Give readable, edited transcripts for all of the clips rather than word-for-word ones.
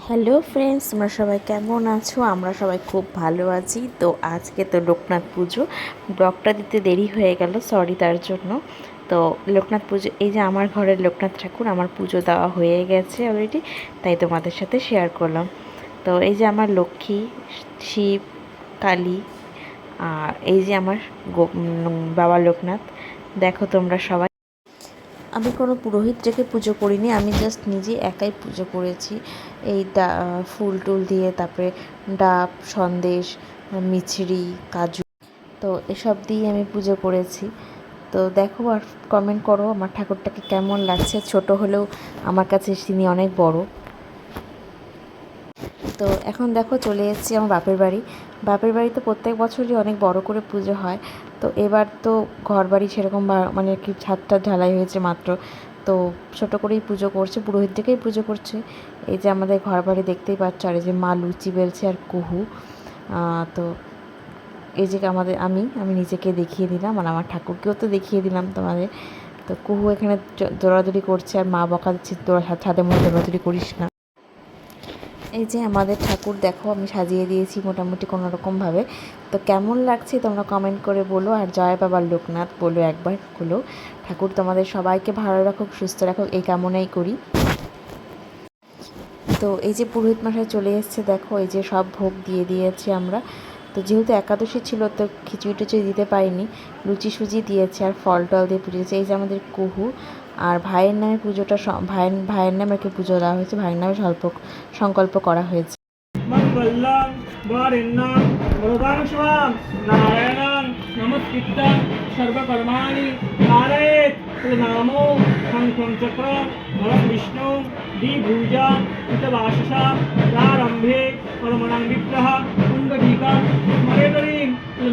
Hello friends, তোমরা সবাই কেমন আছো? আমরা সবাই খুব ভালো আছি। তো আজকে তো লোকনাথ পুজো, ব্লগটা দিতে দেরি হয়ে গেল, সরি তার জন্য। তো লোকনাথ পুজো, এই যে আমার ঘরের লোকনাথ ঠাকুর, আমার পুজো দেওয়া হয়ে গেছে অলরেডি, তাই তোমাদের সাথে শেয়ার করলাম। তো এই যে আমার লক্ষ্মী, শিব, কালী, আর এই যে আমার বাবা লোকনাথ, দেখো তোমরা সবাই। আমি কোনো পুরোহিত রেখে পুজো করিনি, আমি জাস্ট নিজে একাই পুজো করেছি। এই ফুল টুল দিয়ে, তারপরে ডাব, সন্দেশ, মিছরি, কাজু, তো এসব দিয়ে আমি পুজো করেছি। তো দেখো আর কমেন্ট করো আমার ঠাকুরটাকে কেমন লাগছে। ছোট হলেও আমার কাছে তিনি অনেক বড়। তো এখন দেখো চলে এসেছি আমার বাপের বাড়ি। বাপের বাড়িতে প্রত্যেক বছরই অনেক বড় করে পুজো হয়। তো এবার তো ঘর বাড়ি সেরকম মানে কি ছাদটা ঢালাই হয়েছে মাত্র, তো ছোটো করেই পুজো করছে, পুরোহিত থেকেই পুজো করছে। এই যে আমাদের ঘর বাড়ি দেখতেই পাচ্ছ, আর এই যে মা লুচি বেলছে আর কুহু। তো এই যে আমি নিজেকে দেখিয়ে দিলাম, আর আমার ঠাকুরকেও তো দেখিয়ে দিলাম তোমাদের। তো কুহু এখানে দৌড়াদৌড়ি করছে, আর মা বকা দিচ্ছে, তোরা ছাদের মধ্যে দৌড়াদৌড়ি করিস না। এই যে আমাদের ঠাকুর দেখো, আমি সাজিয়ে দিয়েছি মোটামুটি কোনো রকমভাবে। তো কেমন লাগছে তোমরা কমেন্ট করে বলো, আর জয় বাবার লোকনাথ বলো একবার হলো। ঠাকুর তোমাদের সবাইকে ভালো রাখুক, সুস্থ রাখুক, এই কামনাই করি। তো এই যে পুরোহিত মশাই চলে এসছে, দেখো এই যে সব ভোগ দিয়ে দিয়েছি আমরা। তো যেহেতু একাদশী ছিল, তো খিচুড়ি টিচুড়ি দিতে পারিনি, লুচি সুজি দিয়েছে আর ফল টল দিয়ে পুজোছে। এই যে আমাদের কুহু, আর ভাইয়ের নামে পুজোটা, ভাইয়ের নামে আর কি পুজো দেওয়া হয়েছে, ভাইয়ের নামে সংকল্প করা হয়েছে। মঙ্গলং বরেণ্যং বরদাং শিবং নারায়ণং নমস্কৃত্যং সর্বকর্মাণি কারয়েৎ নামো শঙ্খং চক্রং ধরং বিষ্ণু দ্বিভুজা হিতবাসসা প্রারম্ভে কর্মণং বিগ্রহ পুণ্ডরীকং স্মরেতরিং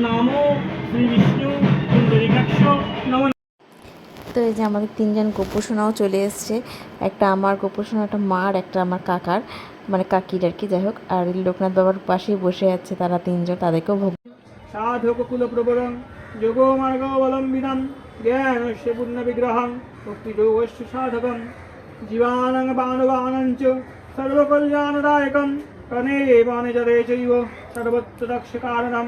নামো শ্রী বিষ্ণু পুণ্ডরীকাক্ষ নমঃ। তো এই যে আমাদের তিনজন গোপোষণাও চলে এসছে, একটা আমার গোপোষণা, একটা মার, একটা আমার কাকার, মানে কাকির আর কি, যাই হোক। আর লোকনাথ বাবার পাশেই বসে আছে তারা তিনজন, তাদেরকেও ভোগ। সাধককুলপ্রবরং যোগো মার্গবলম্বিনং জ্ঞানস্য পুণ্যবিগ্রহং ভক্তিযোগস্য সাধকং জীবানাং বানবানাং চ সর্বকল্যাণদায়কং কনে বানে জরে চৈব সর্বত্র দক্ষকারণং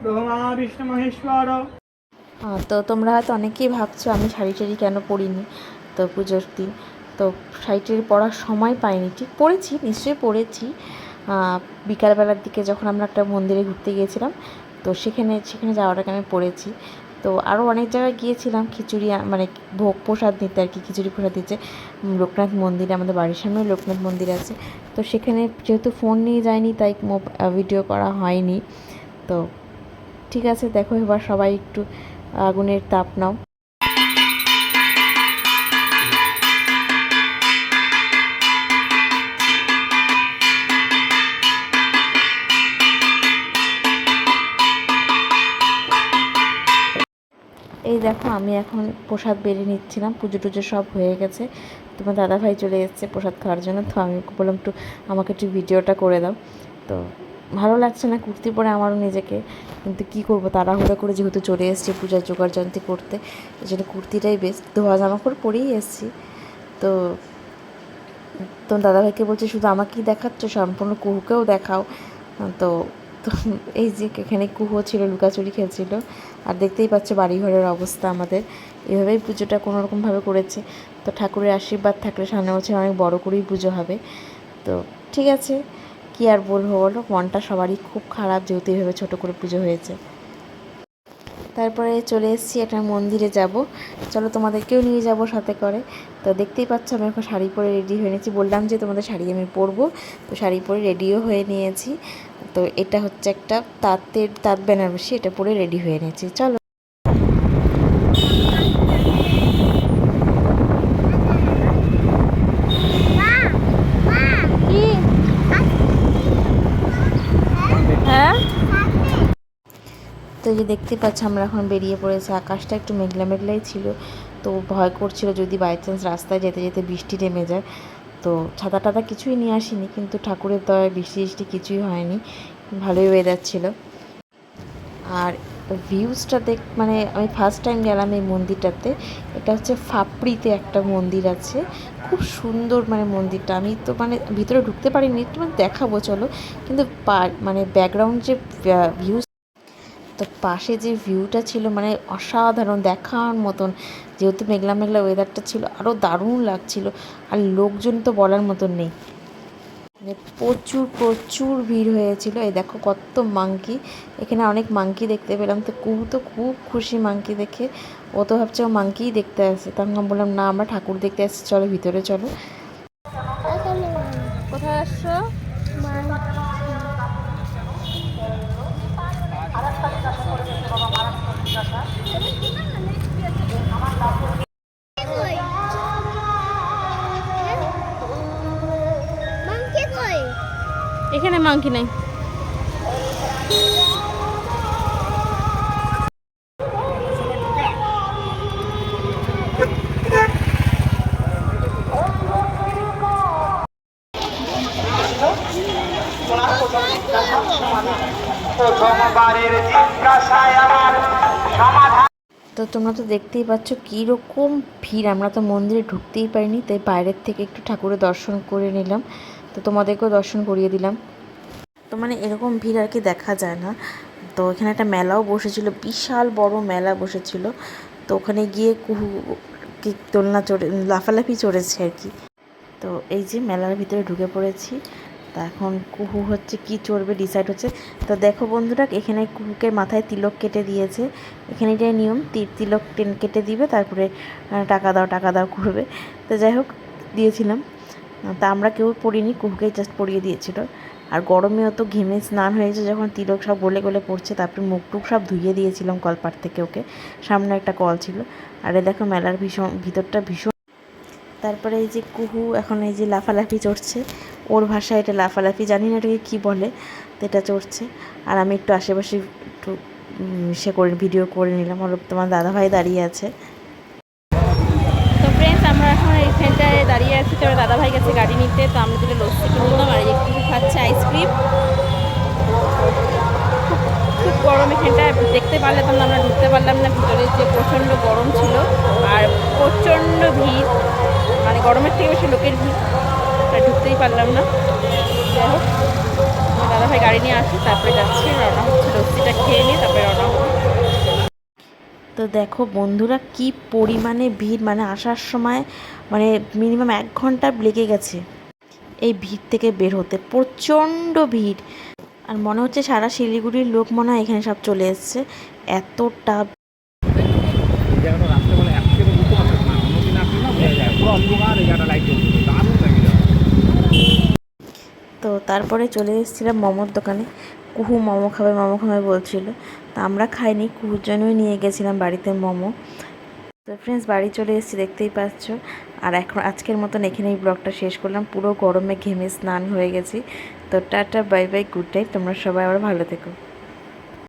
ব্রহ্মা বিষ্ণু মহেশ্বর। তো তোমরা হয়তো অনেকেই ভাবছো আমি শাড়ি টাড়ি কেন পরিনি, তো পুজোর দিন তো শাড়ি টাড়ি পরার সময় পাইনি। ঠিক পরেছি, নিশ্চয়ই পরেছি। বিকালবেলার দিকে যখন আমরা একটা মন্দিরে ঘুরতে গিয়েছিলাম, তো সেখানে যাওয়াটাকে আমি পরেছি। তো আরও অনেক জায়গায় গিয়েছিলাম খিচুড়ি, মানে ভোগ প্রসাদ নিতে আর কি, খিচুড়ি প্রসাদ দিচ্ছে লোকনাথ মন্দিরে, আমাদের বাড়ির সামনে লোকনাথ মন্দির আছে। তো সেখানে যেহেতু ফোন নিয়ে যায়নি, তাই ভিডিও করা হয়নি। তো ঠিক আছে, দেখো এবার সবাই একটু আগুনের তাপ নাও। এই দেখো আমি এখন প্রসাদ বেড়ে নিচ্ছিলাম, পুজো টুজো সব হয়ে গেছে। তোমার দাদাভাই চলে এসেছে প্রসাদ খাওয়ার জন্য, তো আমি বললাম একটু আমাকে একটু ভিডিওটা করে দাও। তো ভালো লাগছে না কুর্তি পরে আমারও নিজেকে, কিন্তু কী করবো, তাড়াহুড়ো করে যেহেতু চলে এসেছি পূজার জোগাড় যন্ত্র করতে, এই জন্য কুর্তিটাই বেস্ট, ধোয়া জামা করে পরেই এসেছি। তো তোমার দাদাভাইকে বলছে শুধু আমাকেই দেখাচ্ছ, সম্পূর্ণ কুহুকেও দেখাও। তো তো এই যে এখানে কুহু ছিল, লুকাচুরি খেলছিল। আর দেখতেই পাচ্ছ বাড়িঘরের অবস্থা আমাদের, এভাবেই পুজোটা কোনোরকমভাবে করেছে। তো ঠাকুরের আশীর্বাদ থাকলে সামনে বছর অনেক বড় করেই পুজো হবে। তো ঠিক আছে, কী আর বলবো বলো, মনটা সবারই খুব খারাপ, যেহেতু এভাবে ছোটো করে পুজো হয়েছে। তারপরে চলে এসেছি একটা মন্দিরে যাব, চলো তোমাদেরকেও নিয়ে যাব সাথে করে। তো দেখতেই পাচ্ছ আমি এখন শাড়ি পরে রেডি হয়ে নিয়েছি, বললাম যে তোমাদের শাড়ি আমি পরবো, তো শাড়ি পরে রেডিও হয়ে নিয়েছি। তো এটা হচ্ছে একটা তাঁত বেনারসি, এটা পরে রেডি হয়ে নিয়েছি, চলো। হ্যাঁ, তো যে দেখতে পাচ্ছ আমরা এখন বেরিয়ে পড়েছি, আকাশটা একটু মেঘলা মেঘলাই ছিল, তো ভয় করছিল যদি বাই চান্স রাস্তায় যেতে যেতে বৃষ্টি নেমে যায়। তো ছাতা টাতা কিছুই নিয়ে আসিনি, কিন্তু ঠাকুরের দয়ায় বৃষ্টি কিছুই হয়নি, ভালোই ওয়েদার ছিল। আর ভিউজটা মানে আমি ফার্স্ট টাইম গেলাম এই মন্দিরটাতে, এটা হচ্ছে ফাপড়িতে একটা মন্দির আছে, খুব সুন্দর মানে মন্দিরটা। আমি তো মানে ভিতরে ঢুকতে পারিনি, তোমার দেখাবো চলো। কিন্তু মানে ব্যাকগ্রাউন্ড যে ভিউ, তো পাশে যে ভিউটা ছিল মানে অসাধারণ দেখার মতন। যেহেতু মেঘলা মেঘলা ওয়েদারটা ছিল, আরও দারুণ লাগছিল। আর লোকজন তো বলার মতন নেই, মানে প্রচুর প্রচুর ভিড় হয়েছিল। এই দেখো কত মাংকি, এখানে অনেক মাংকি দেখতে পেলাম। তো কুহু তো খুব খুশি মাংকি দেখে, ও তো ভাবছে ও মাংকিই দেখতে আসছে। তখন আমি বললাম না, আমরা ঠাকুর দেখতে আসছি, চলো ভিতরে চলো। কোথায় আসছো? এখানে মাংকি নাই। তো তোমরা তো দেখতেই পাচ্ছ কীরকম ভিড়। আমরা তো মন্দিরে ঢুকতেই পারিনি, তাই বাইরের থেকে একটু ঠাকুরের দর্শন করে নিলাম। তো তোমাদেরকেও দর্শন করিয়ে দিলাম। তো মানে এরকম ভিড় আর কি দেখা যায় না। তো এখানে একটা মেলাও বসেছিল, বিশাল বড় মেলা বসেছিল। তো ওখানে গিয়ে কুহু কি দোলনা চড়ে লাফালাফি চড়েছে আর কি। তো এই যে মেলার ভিতরে ঢুকে পড়েছি। তা এখন কুহু হচ্ছে কি চড়বে ডিসাইড হচ্ছে। তো দেখো বন্ধুরা, এখানে কুহুকে মাথায় তিলক কেটে দিয়েছে। এখানে এটাই নিয়ম, তিলক কেটে দিবে, তারপরে টাকা দাও করবে। তো যাই হোক, দিয়েছিলাম। তা আমরা কেউ পড়িনি, কুহুকেই জাস্ট পরিয়ে দিয়েছিল। আর গরমেও তো ঘেমে স্নান হয়েছে, যখন তিলক সব গলে গলে পড়ছে, তারপরে মুখ টুক সব ধুইয়ে দিয়েছিলাম কলপাট থেকে ওকে। সামনে একটা কল ছিল। আর এই দেখো মেলার ভিতরটা ভীষণ। তারপরে এই যে কুহু এখন এই যে লাফালাফি চড়ছে, ওর ভাষায় এটা লাফালাফি, জানি না এটাকে কী বলে। তো এটা চড়ছে। আর আমি একটু আশেপাশে একটু ভিডিও করে নিলাম। আর তোমার দাদাভাই দাঁড়িয়ে আছে। তো ফ্রেন্ডস, আমরা এখন এইখানটায় দাঁড়িয়ে আছি। তো দাদাভাই গেছে গাড়ি নিতে। তো আমরা দুটো লস্যি কিনলাম, আর একটু খাচ্ছে আইসক্রিম। খুব গরম এখানটায়, দেখতে পারলে তো আমরা ঢুকতে পারলাম না ভিতরে, যে প্রচণ্ড গরম ছিল আর প্রচণ্ড ভিড়, মানে গরমের থেকে বেশি লোকের ভিড়, তাই ঢুকতেই পারলাম না। যাই হোক, দাদাভাই গাড়ি নিয়ে আসি, তারপরে যাচ্ছি, রওনা হচ্ছে। লস্যিটা খেয়ে নিয়ে তারপরে রওনা হবো। তো দেখো বন্ধুরা, কি পরিমাণে ভিড়, মানে আসার সময় মানে মিনিমাম 1 ঘন্টা লেগে গেছে এই ভিড় থেকে বের হতে। প্রচণ্ড ভিড়। আর মনে হচ্ছে সারা শিলিগুড়ির লোক মনে হয় এখানে সব চলে এসছে, এতটা। তো তারপরে চলে এসেছিলাম মোমোর দোকানে। কুহু মোমো খাবে বলছিল। তা আমরা খাইনি, কুহুর জন্যই নিয়ে গেছিলাম বাড়িতে মোমো। তো ফ্রেন্ডস, বাড়ি চলে এসেছি, দেখতেই পাচ্ছ। আর এখন আজকের মতন এখানেই ব্লগটা শেষ করলাম। পুরো গরমে ঘেমে স্নান হয়ে গেছি। তো tata, bye bye, good night. তোমরা সবাই আবার ভালো থেকো।